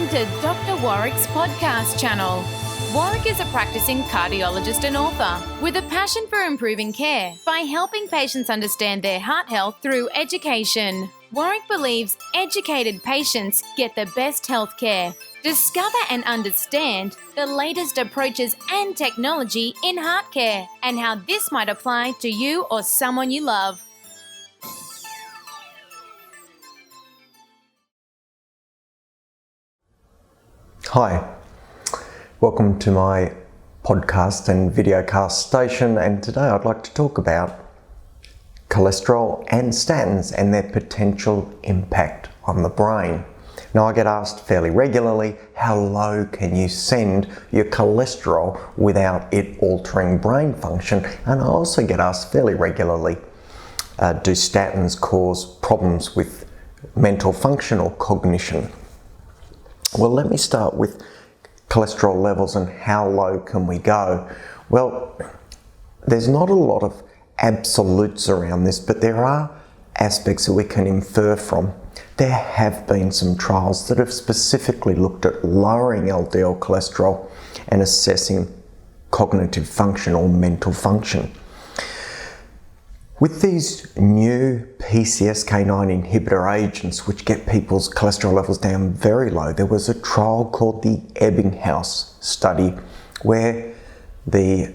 Welcome to Dr. Warrick's podcast channel. Warrick is a practicing cardiologist and author with a passion for improving care by helping patients understand their heart health through education. Warrick believes educated patients get the best health care. Discover and understand the latest approaches and technology in heart care and how this might apply to you or someone you love. Hi, welcome to my podcast and videocast station, and today I'd like to talk about cholesterol and statins and their potential impact on the brain. Now, I get asked fairly regularly, how low can you send your cholesterol without it altering brain function? And I also get asked fairly regularly, do statins cause problems with mental function or cognition? Well, let me start with cholesterol levels and how low can we go. Well, there's not a lot of absolutes around this, but there are aspects that we can infer from. There have been some trials that have specifically looked at lowering LDL cholesterol and assessing cognitive function or mental function. With these new PCSK9 inhibitor agents, which get people's cholesterol levels down very low, there was a trial called the Ebbinghaus study where the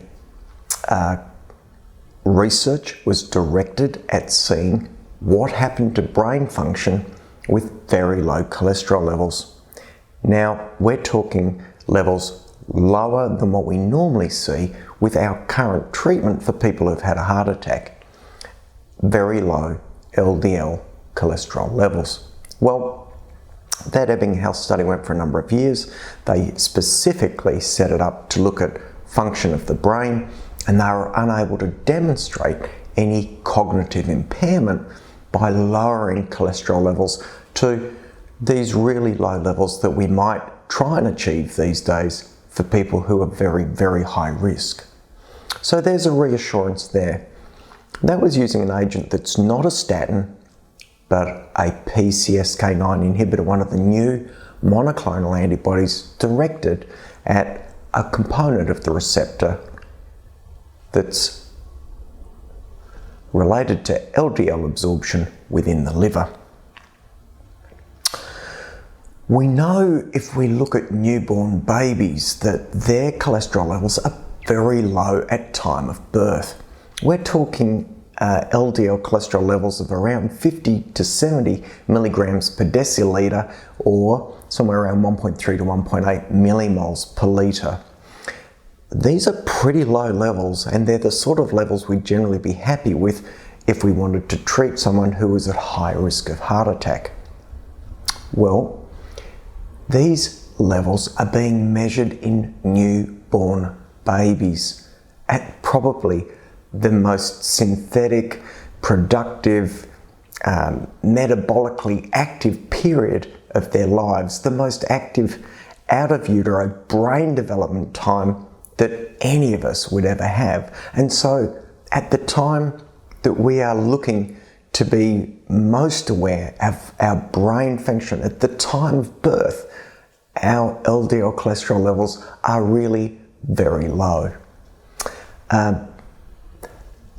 research was directed at seeing what happened to brain function with very low cholesterol levels. Now, we're talking levels lower than what we normally see with our current treatment for people who've had a heart attack. Very low LDL cholesterol levels. Well, that Ebbinghaus study went for a number of years. They specifically set it up to look at function of the brain, and they were unable to demonstrate any cognitive impairment by lowering cholesterol levels to these really low levels that we might try and achieve these days for people who are very, very high risk. So there's a reassurance there. That was using an agent that's not a statin, but a PCSK9 inhibitor, one of the new monoclonal antibodies directed at a component of the receptor that's related to LDL absorption within the liver. We know if we look at newborn babies that their cholesterol levels are very low at time of birth. We're talking LDL cholesterol levels of around 50 to 70 milligrams per deciliter, or somewhere around 1.3 to 1.8 millimoles per litre. These are pretty low levels, and they're the sort of levels we'd generally be happy with if we wanted to treat someone who was at high risk of heart attack. Well, these levels are being measured in newborn babies at probably the most synthetic, productive, metabolically active period of their lives, the most active out of utero brain development time that any of us would ever have. And so at the time that we are looking to be most aware of our brain function, at the time of birth, our LDL cholesterol levels are really very low.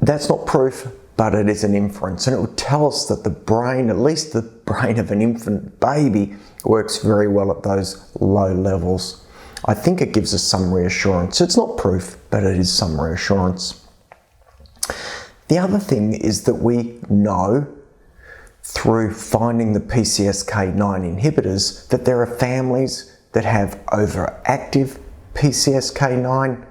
That's not proof, but it is an inference, and it will tell us that the brain, at least the brain of an infant baby, works very well at those low levels. I think it gives us some reassurance. It's not proof, but it is some reassurance. The other thing is that we know through finding the PCSK9 inhibitors that there are families that have overactive PCSK9,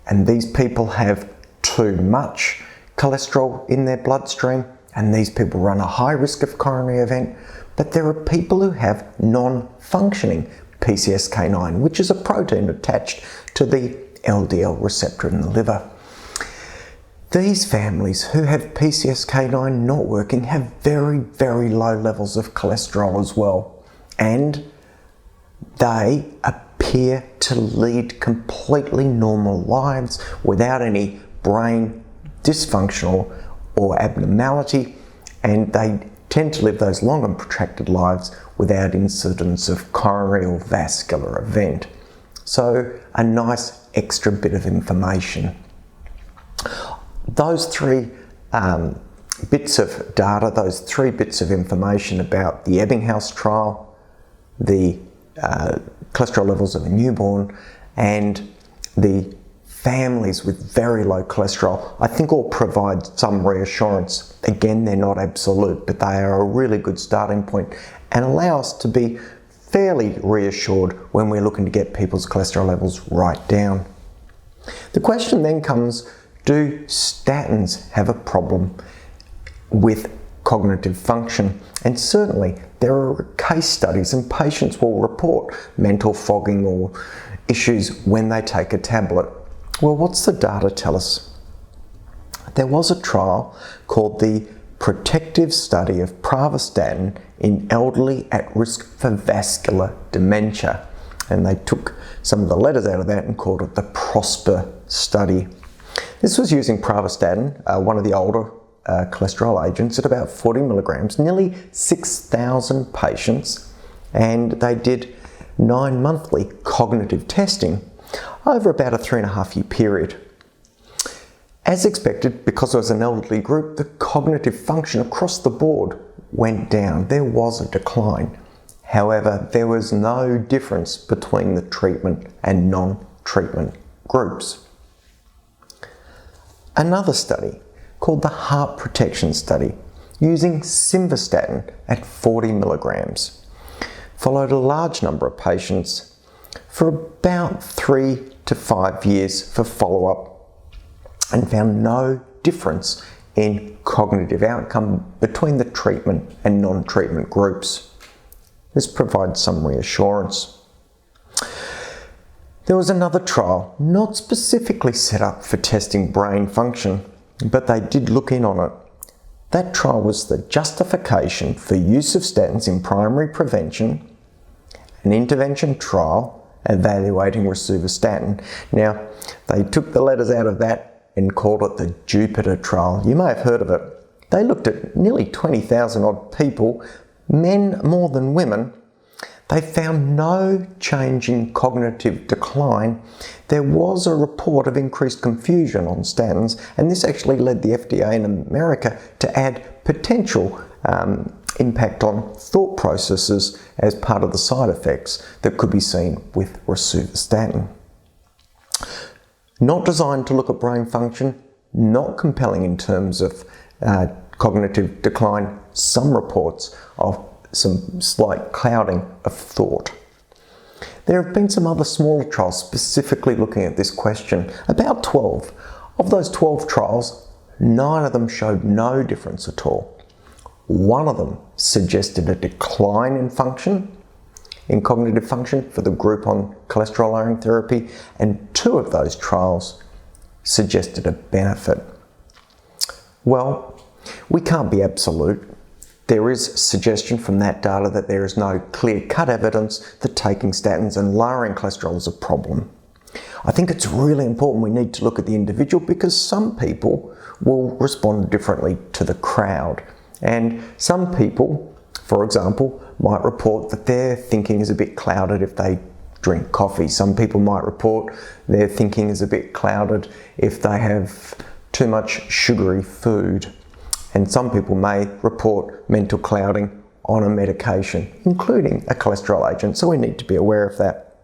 and these people have too much cholesterol in their bloodstream, and these people run a high risk of coronary event. But there are people who have non-functioning PCSK9, which is a protein attached to the LDL receptor in the liver. These families who have PCSK9 not working have very, very low levels of cholesterol as well, and they appear to lead completely normal lives without any brain dysfunctional or abnormality, and they tend to live those long and protracted lives without incidence of coronary or vascular event. So a nice extra bit of information. Those three bits of data, those 3 bits of information about the Ebbinghaus trial, the cholesterol levels of a newborn, and the families with very low cholesterol, I think all provide some reassurance. Again, they're not absolute, but they are a really good starting point and allow us to be fairly reassured when we're looking to get people's cholesterol levels right down. The question then comes, do statins have a problem with cognitive function? And certainly there are case studies and patients will report mental fogging or issues when they take a tablet. Well, what's the data tell us? There was a trial called the Protective Study of Pravastatin in elderly at risk for vascular dementia, and they took some of the letters out of that and called it the PROSPER study. This was using pravastatin, one of the older cholesterol agents, at about 40 milligrams, nearly 6,000 patients, and they did 9 monthly cognitive testing over about a 3.5-year period. As expected, because it was an elderly group, the cognitive function across the board went down. There was a decline. However, there was no difference between the treatment and non-treatment groups. Another study, called the Heart Protection Study, using simvastatin at 40 milligrams, followed a large number of patients for about 3 to 5 years for follow-up and found no difference in cognitive outcome between the treatment and non-treatment groups. This provides some reassurance. There was another trial, not specifically set up for testing brain function, but they did look in on it. That trial was the justification for use of statins in primary prevention, an intervention trial evaluating rosuvastatin. Now, they took the letters out of that and called it the Jupiter trial. You may have heard of it. They looked at nearly 20,000 odd people, men more than women. They found no change in cognitive decline. There was a report of increased confusion on statins, and this actually led the FDA in America to add potential impact on thought processes as part of the side effects that could be seen with rosuvastatin. Not designed to look at brain function, not compelling in terms of cognitive decline, some reports of some slight clouding of thought. There have been some other smaller trials specifically looking at this question, about 12. Of those 12 trials, 9 of them showed no difference at all. One of them suggested a decline in function, in cognitive function for the group on cholesterol-lowering therapy, and 2 of those trials suggested a benefit. Well, we can't be absolute. There is suggestion from that data that there is no clear-cut evidence that taking statins and lowering cholesterol is a problem. I think it's really important we need to look at the individual because some people will respond differently to the crowd. And some people, for example, might report that their thinking is a bit clouded if they drink coffee. Some people might report their thinking is a bit clouded if they have too much sugary food. And some people may report mental clouding on a medication, including a cholesterol agent, so we need to be aware of that.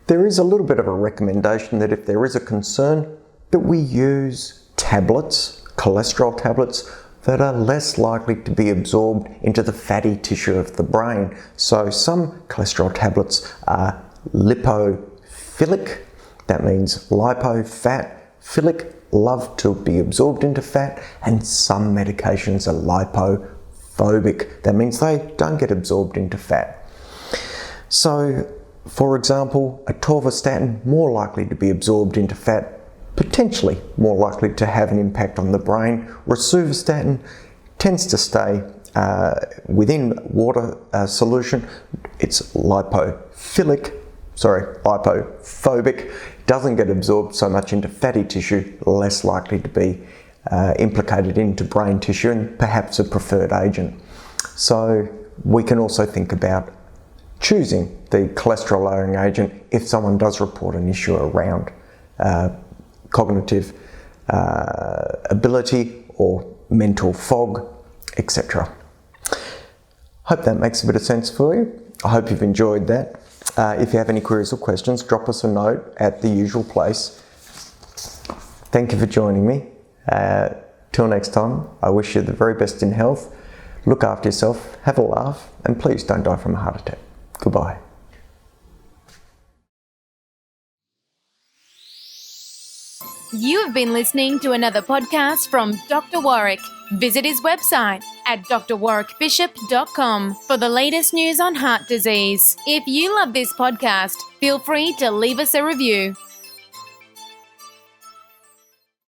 There is a little bit of a recommendation that if there is a concern, that we use tablets, cholesterol tablets, that are less likely to be absorbed into the fatty tissue of the brain. So some cholesterol tablets are lipophilic, that means lipo, fat, philic, love to be absorbed into fat, and some medications are lipophobic, that means they don't get absorbed into fat. So, for example, atorvastatin, more likely to be absorbed into fat, potentially more likely to have an impact on the brain. Rosuvastatin tends to stay within water solution. It's lipophobic, doesn't get absorbed so much into fatty tissue, less likely to be implicated into brain tissue and perhaps a preferred agent. So we can also think about choosing the cholesterol lowering agent if someone does report an issue around cognitive ability or mental fog, etc. Hope that makes a bit of sense for you. I hope you've enjoyed that. If you have any queries or questions, drop us a note at the usual place. Thank you for joining me. Till next time, I wish you the very best in health. Look after yourself, have a laugh, and please don't die from a heart attack. Goodbye. You have been listening to another podcast from Dr. Warrick. Visit his website at drwarrickbishop.com for the latest news on heart disease. If you love this podcast, feel free to leave us a review.